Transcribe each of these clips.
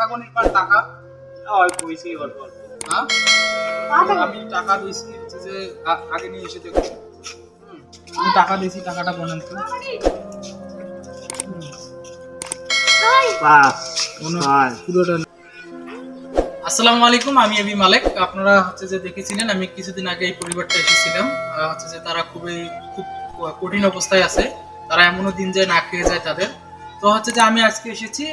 টাকানির পার টাকা ওই কইছি অল্প অল্প। হ্যাঁ আমি টাকা দিয়েছি হচ্ছে যে আগে নিয়ে এসে দেখো আমি টাকা দিয়েছি টাকাটা বলেন তো পাঁচ, ছয়। পুরোটা আসসালামু আলাইকুম, আমি এবি মালেক। আপনারা হচ্ছে যে দেখেছিলেন আমি কিছুদিন আগে এই পরিবারটা এসেছিলাম। হচ্ছে যে তারা খুব কঠিন অবস্থায় আছে, তারা এমনও দিন যায় না খেয়ে যায় তাদের। তো হচ্ছে যে আমি আজকে এসেছি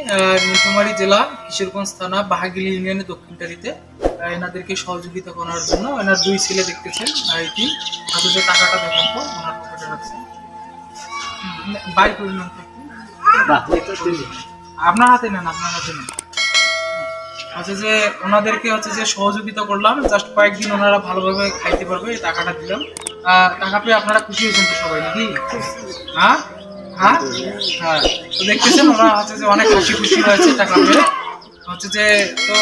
নীলফামারী জেলা কিশোরগঞ্জ থানা বাহাগিলি ইউনিয়নের দক্ষিণটারিতে এনাদেরকে সহযোগিতা করার জন্য। এনার দুই ছেলে দেখতেছেন এটি হচ্ছে যে টাকাটা দেখেন তো ওনার পকেটে রাখছে বাই করে নেন তো একটু। বাহ, এটা দিলি। আপনার হাতে নেন, আপনার হাতে নেন। হচ্ছে যে ওনাদেরকে হচ্ছে যে সহযোগিতা করলাম, জাস্ট কয়েকদিন ওনারা ভালোভাবে খাইতে পারবে, এই টাকাটা দিলাম। টাকা পেয়ে আপনারা খুশি হয়েছেন তো সবাই নাকি? হ্যাঁ হ্যাঁ হ্যাঁ, তো দেখতেছেন ওরা হচ্ছে যে অনেক হাসি খুশি হয়েছে টাকা পেয়ে। হচ্ছে যে তো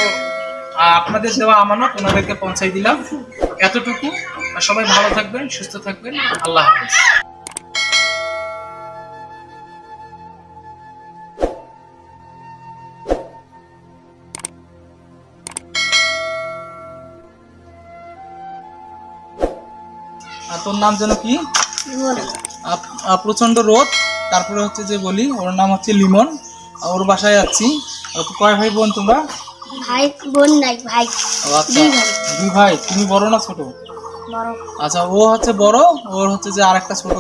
আপনাদের দেওয়া আমানত ওনাদেরকে পৌঁছাই দিলাম, এতটুকু। আর সবাই ভালো থাকবেন, সুস্থ থাকবেন, আল্লাহ হাফেজ। তোর নাম যেন কি? প্রচন্ড রোদ, তারপরে হচ্ছে যে বলি ওর নাম হচ্ছে লিমন। ওর বাসায় যাচ্ছি। কয় ভাই বোন তোমরা? ভাই বোন নাই, ভাই আচ্ছা, দুই ভাই। তুমি বড় না ছোট? বড়। আচ্ছা, ও হচ্ছে বড়, ওর হচ্ছে যে আর একটা ছোট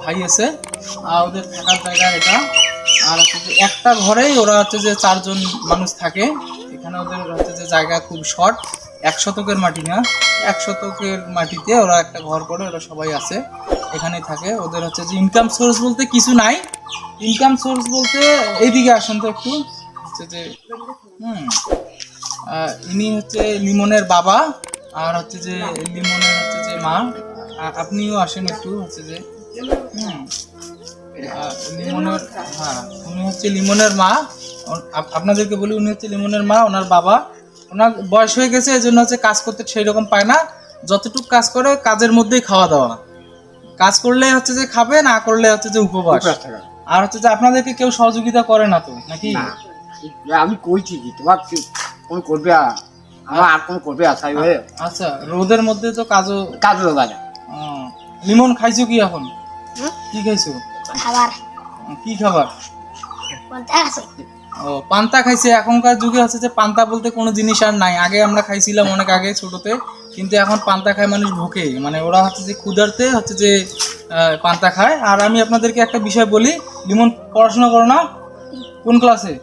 ভাই আছে। ওদের থাকার জায়গা এটা। আর হচ্ছে যে একটা ঘরেই ওরা হচ্ছে যে 4 জন মানুষ থাকে। এখানে ওদের হচ্ছে যে জায়গা খুব শর্ট, 1 শতকের মাটি না, 1 শতকের মাটিতে ওরা একটা ঘর করে ওরা সবাই আছে, এখানেই থাকে। ওদের হচ্ছে যে ইনকাম সোর্স বলতে কিছু নাই। ইনকাম সোর্স বলতে এইদিকে আসেন তো একটু। হচ্ছে যে ইনি হচ্ছে লিমনের বাবা, আর হচ্ছে যে লিমনের হচ্ছে যে মা। আপনিও আসেন একটু। হচ্ছে যে লিমনের, হ্যাঁ উনি হচ্ছে লিমনের মা। আপনাদেরকে বলি উনি হচ্ছে লিমনের মা। ওনার বাবা, ওনার বয়স হয়ে গেছে, এই জন্য হচ্ছে কাজ করতে সেই রকম পায় না। যতটুকু কাজ করে কাজের মধ্যেই খাওয়া দাওয়া। কাজ করলে হচ্ছে যে খাবে, না করলে হচ্ছে যে উপবাস। আর হচ্ছে যে আপনাদেরকে কেউ সহযোগিতা করে না তো নাকি? আমি কইছি কি তোমার কোন করবে, আমার আর কোন করবে আশাই হয়ে। আচ্ছা, রোদের মধ্যে তো কাজও বাজা। লিমন খাইছো কি এখন? কি খাইছো? খাবার কি খাবার? বলতে আছে ও, পান্তা খাইছে। এখনকার যুগে হচ্ছে যে পান্তা বলতে কোনো জিনিস আর নাই। আগে আমরা খাইছিলাম অনেক আগে ছোটতে, কিন্তু এখন পান্তা খায় মানুষ ভোকে। মানে ওরা হচ্ছে যে ক্ষুধার্তে হচ্ছে যে পান্তা খায়। আর আমি আপনাদেরকে একটা বিষয় বলি, লিমন পড়াশোনা করো না? কোন ক্লাসে?